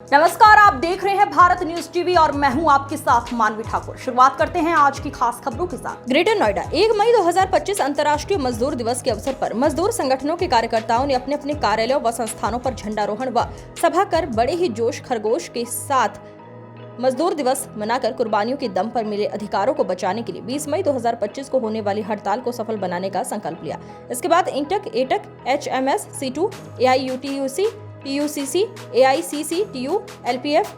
नमस्कार, आप देख रहे हैं भारत न्यूज टीवी और मैं हूं आपके साथ मानवी ठाकुर। शुरुआत करते हैं आज की खास खबरों के साथ। ग्रेटर नोएडा 1 मई 2025 अंतर्राष्ट्रीय मजदूर दिवस के अवसर पर मजदूर संगठनों के कार्यकर्ताओं ने अपने अपने कार्यालयों व संस्थानों पर झंडारोहण व सभा कर बड़े ही जोश खरगोश के साथ मजदूर दिवस मनाकर कुर्बानियों के दम पर मिले अधिकारों को बचाने के लिए 20 मई 2025 को होने वाली हड़ताल को सफल बनाने का संकल्प लिया। इसके बाद INTUC, AITUC, HMS, C2, AIUTUC, TUCC, AICC, TU, LPF,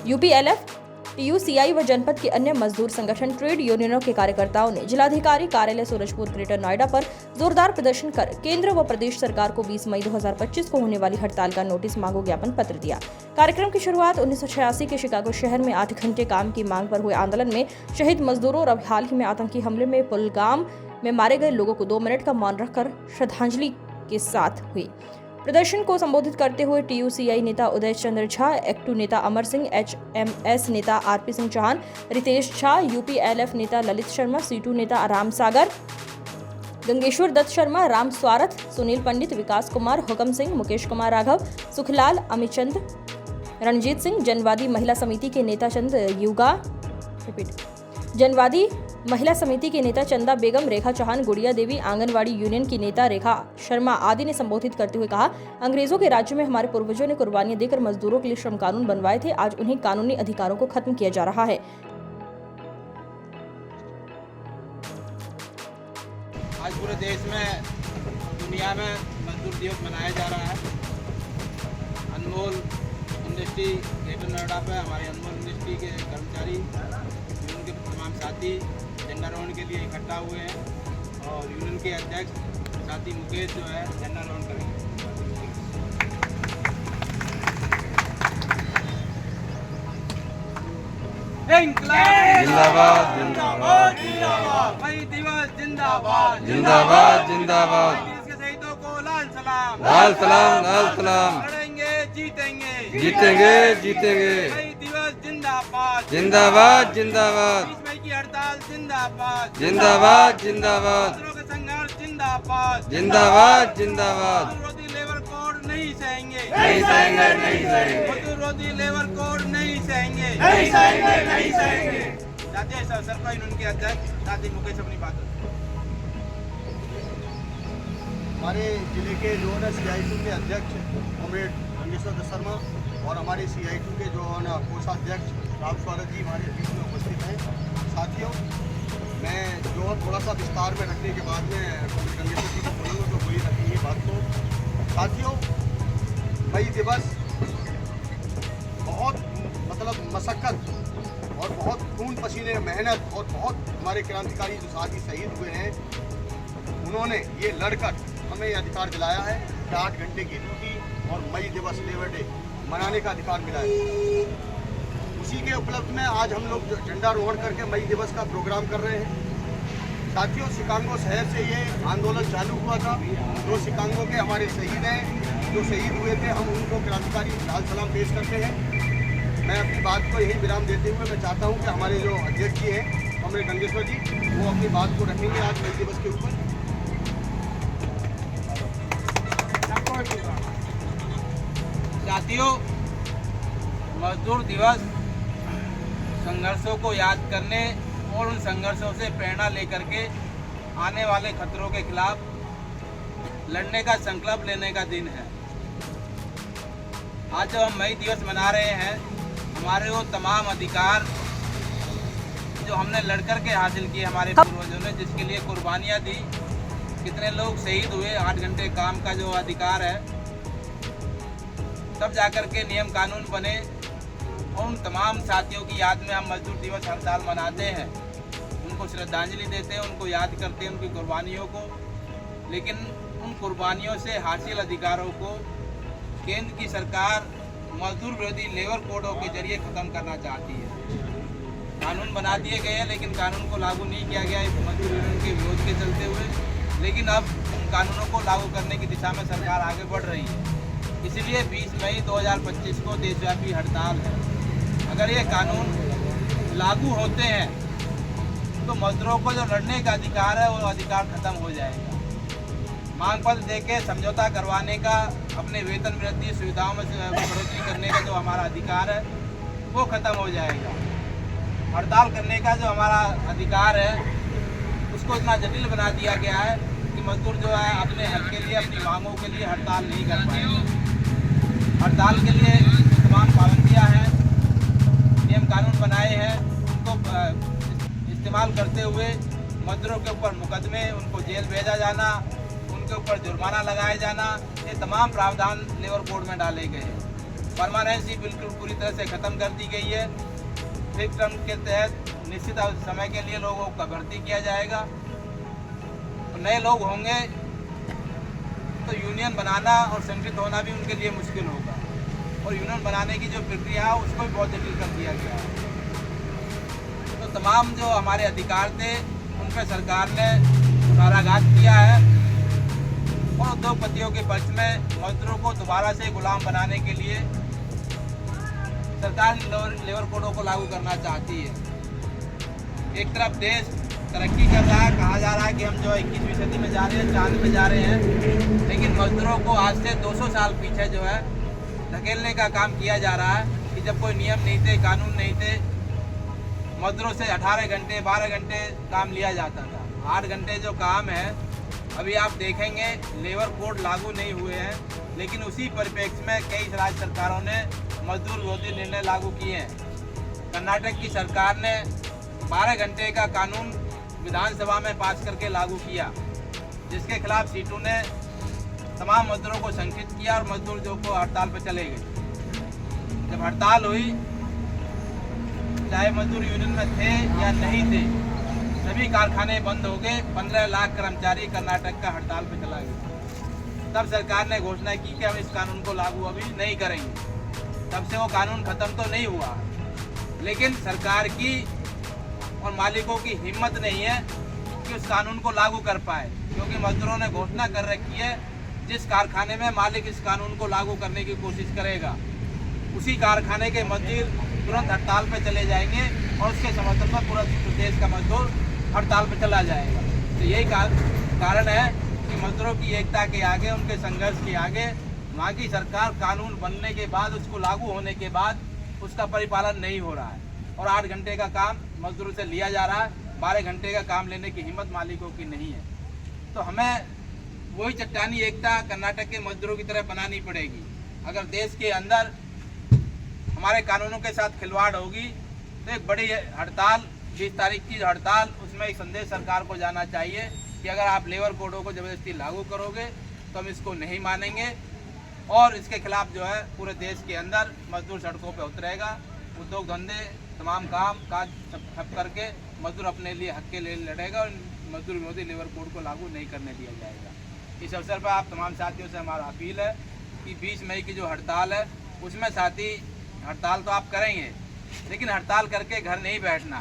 UPLF, TUCI व जनपद के अन्य मजदूर संगठन ट्रेड यूनियनों के कार्यकर्ताओं ने जिलाधिकारी कार्यालय सूरजपुर ग्रेटर नोएडा पर जोरदार प्रदर्शन कर केंद्र व प्रदेश सरकार को 20 मई 2025 को होने वाली हड़ताल का नोटिस मांगो ज्ञापन पत्र दिया। कार्यक्रम की शुरुआत 1986 के शिकागो शहर में 8 घंटे काम की मांग पर हुए आंदोलन में शहीद मजदूरों और अब हाल ही में आतंकी हमले में पुलगाम में मारे गए लोगों को 2 मिनट का मौन रखकर श्रद्धांजलि के साथ हुई। प्रदर्शन को संबोधित करते हुए TUCI नेता उदय चंद्र झा, एक्टू नेता अमर सिंह, HMS नेता RP सिंह चौहान, रितेश झा, UPLF नेता ललित शर्मा, C2 नेता राम सागर, गंगेश्वर दत्त शर्मा, राम स्वारथ, सुनील पंडित, विकास कुमार, हुकम सिंह, मुकेश कुमार राघव, सुखलाल, अमितचंद, रणजीत सिंह, जनवादी महिला समिति के नेता जनवादी महिला समिति के नेता चंदा बेगम, रेखा चौहान, गुड़िया देवी, आंगनवाड़ी यूनियन की नेता रेखा शर्मा आदि ने संबोधित करते हुए कहा, अंग्रेजों के राज्य में हमारे पूर्वजों ने कुर्बानियां देकर मजदूरों के लिए श्रम कानून बनवाए थे। आज उन्हीं कानूनी अधिकारों को खत्म किया जा रहा है। आज पूरे देश में, दुनिया में मजदूर दिवस मनाया जा रहा है। अनमोल इंडस्ट्री ग्रेटर नोएडा पे हमारे अनमोल इंडस्ट्री के कर्मचारी, यूनियन के तमाम साथी झंडारोहण के लिए इकट्ठा हुए हैं और यूनियन के अध्यक्ष साथी मुकेश जो है झंडारोहण करेंगे। जिंदाबाद जिंदाबाद जिंदाबाद, मई दिवस जिंदाबाद जिंदाबाद जिंदाबाद, देश के शहीदों को लाल सलाम, लाल सलाम लाल सलाम, लड़ेंगे जीतेंगे, जीतेंगे जीतेंगे, मई दिवस जिंदाबाद जिंदाबाद जिंदाबाद, 20 मई की हड़ताल जिंदाबाद, जिंदाबाद जिंदाबाद, मजदूरों के संघर्ष जिंदाबाद, जिंदाबाद जिंदाबाद, मजदूर विरोधी लेबर कोड नहीं सहेंगे, नहीं सहेंगे नहीं सहेंगे, मजदूर विरोधी लेबर कोड नहीं सहेंगे, नहीं सहेंगे नहीं सहेंगे। साथ ही इस अवसर पर यूनियन के अध्यक्ष साथी मुकेश अपनी बात हमारे जिले के जो है CI2 के अध्यक्ष कॉमरेड गंगेश्वर दत्त शर्मा और हमारे CI2 के जो है कोषाध्यक्ष राम स्वारथ जी हमारे बीच में उपस्थित हैं। साथियों, मैं जो है थोड़ा सा विस्तार में रखने के बाद में कॉमरेड गंगेश्वर जी को बोलूँगा तो वही रखेंगे बात को। साथियों, मई दिवस बहुत मशक्क़त और बहुत खून पसीने मेहनत और बहुत हमारे क्रांतिकारी जो साथी शहीद हुए हैं, उन्होंने ये लड़कर हमें ये अधिकार दिलाया है कि 8 घंटे की ड्यूटी और मई दिवस लेबर डे मनाने का अधिकार मिला है। उसी के उपलक्ष्य में आज हम लोग झंडारोहण करके मई दिवस का प्रोग्राम कर रहे हैं। साथियों, शिकागो शहर से ये आंदोलन चालू हुआ था। जो शिकागो के हमारे शहीद हैं, जो शहीद हुए थे, हम उनको क्रांतिकारी लाल सलाम पेश करते हैं। मैं अपनी बात को यही विराम देते हुए मैं चाहता हूँ कि हमारे जो अध्यक्ष जी हैं कॉमरेड गंगेश्वर जी, वो अपनी बात को रखेंगे आज मई दिवस के ऊपर। साथियों, मजदूर दिवस संघर्षों को याद करने और उन संघर्षों से प्रेरणा लेकर के आने वाले खतरों के खिलाफ लड़ने का संकल्प लेने का दिन है। आज जब हम मई दिवस मना रहे हैं, हमारे वो तमाम अधिकार जो हमने लड़कर के हासिल किए हमारे पूर्वजों ने, जिसके लिए कुर्बानियाँ दी, कितने लोग शहीद हुए, 8 घंटे काम का जो अधिकार है, तब जाकर के नियम कानून बने। और उन तमाम साथियों की याद में हम मजदूर दिवस हर साल मनाते हैं, उनको श्रद्धांजलि देते हैं, उनको याद करते हैं, उनकी कुर्बानियों को। लेकिन उन कुर्बानियों से हासिल अधिकारों को केंद्र की सरकार मजदूर विरोधी लेबर कोडों के जरिए ख़त्म करना चाहती है। कानून बना दिए गए हैं, लेकिन कानून को लागू नहीं किया गया है मजदूर यूनियन के विरोध के चलते हुए। लेकिन अब उन कानूनों को लागू करने की दिशा में सरकार आगे बढ़ रही है। इसलिए 20 मई 2025 को देशव्यापी हड़ताल है। अगर ये कानून लागू होते हैं तो मजदूरों को जो लड़ने का अधिकार है वो अधिकार खत्म हो जाएगा। मांग पत्र देके समझौता करवाने का, अपने वेतन वृद्धि सुविधाओं में बढ़ोतरी करने का जो हमारा अधिकार है वो खत्म हो जाएगा। हड़ताल करने का जो हमारा अधिकार है उसको इतना जटिल बना दिया गया है कि मजदूर जो है अपने हक के लिए, अपनी मांगों के लिए हड़ताल नहीं कर पाएंगे। हड़ताल के लिए तमाम पाबंदियां हैं, नियम कानून बनाए हैं, उनको इस्तेमाल करते हुए मजदूरों के ऊपर मुकदमे, उनको जेल भेजा जाना, उनके ऊपर जुर्माना लगाया जाना, ये तमाम प्रावधान लेबर कोड में डाले गए हैं। परमानेंसी बिल्कुल पूरी तरह से ख़त्म कर दी गई है। फिक्स टर्म के तहत निश्चित समय के लिए लोगों का भर्ती किया जाएगा। नए लोग होंगे तो यूनियन बनाना और संगठित होना भी उनके लिए मुश्किल होगा, और यूनियन बनाने की जो प्रक्रिया है उसको भी बहुत जटिल कर दिया गया है। तो तमाम जो हमारे अधिकार थे उन पर सरकार ने कुठाराघात किया है, और उद्योगपतियों के पक्ष में मजदूरों को दोबारा से गुलाम बनाने के लिए सरकार लेबर कोडों को लागू करना चाहती है। एक तरफ देश तरक्की कर रहा है, कहा जा रहा है कि हम जो 21वीं सदी में जा रहे हैं, चांद में जा रहे हैं, लेकिन मजदूरों को आज से 200 साल पीछे जो है धकेलने का काम किया जा रहा है कि जब कोई नियम नहीं थे, कानून नहीं थे, मजदूरों से 18 घंटे 12 घंटे काम लिया जाता था। 8 घंटे जो काम है, अभी आप देखेंगे लेबर कोड लागू नहीं हुए हैं, लेकिन उसी परिप्रेक्ष्य में कई राज्य सरकारों ने मजदूर विरोधी निर्णय लागू किए हैं। कर्नाटक की सरकार ने 12 घंटे का कानून विधानसभा में पास करके लागू किया, जिसके खिलाफ सीटू ने तमाम मजदूरों को संकित किया और मजदूर जो को हड़ताल पर चले गए। जब हड़ताल हुई, चाहे मजदूर यूनियन में थे या नहीं थे, सभी कारखाने बंद हो गए। 15 लाख कर्मचारी कर्नाटक का हड़ताल पर चला गया। तब सरकार ने घोषणा की कि हम इस कानून को लागू अभी नहीं करेंगे। तब से वो कानून खत्म तो नहीं हुआ, लेकिन सरकार की और मालिकों की हिम्मत नहीं है कि उस कानून को लागू कर पाए, क्योंकि मजदूरों ने घोषणा कर रखी है जिस कारखाने में मालिक इस कानून को लागू करने की कोशिश करेगा, उसी कारखाने के मजदूर तुरंत हड़ताल पर चले जाएंगे और उसके समर्थन में पूरा प्रदेश का मजदूर हड़ताल पर चला जाएगा। तो यही कारण है कि मजदूरों की एकता के आगे, उनके संघर्ष के आगे, वहाँ की सरकार कानून बनने के बाद, उसको लागू होने के बाद उसका परिपालन नहीं हो रहा है, और 8 घंटे का काम मजदूरों से लिया जा रहा है। 12 घंटे का काम लेने की हिम्मत मालिकों की नहीं है। तो हमें वही चट्टानी एकता कर्नाटक के मजदूरों की तरह बनानी पड़ेगी। अगर देश के अंदर हमारे कानूनों के साथ खिलवाड़ होगी तो एक बड़ी हड़ताल, 20 तारीख की हड़ताल, उसमें एक संदेश सरकार को जाना चाहिए कि अगर आप लेबर कोडों को ज़बरदस्ती लागू करोगे तो हम इसको नहीं मानेंगे, और इसके खिलाफ जो है पूरे देश के अंदर मजदूर सड़कों पर उतरेगा। उद्योग धंधे, तमाम काम काज सब ठप करके मजदूर अपने लिए हक के लिए लड़ेगा, और मजदूर विरोधी लेबर कोड को लागू नहीं करने दिया जाएगा। इस अवसर पर आप तमाम साथियों से हमारा अपील है कि 20 मई की जो हड़ताल है उसमें साथी हड़ताल तो आप करेंगे, लेकिन हड़ताल करके घर नहीं बैठना।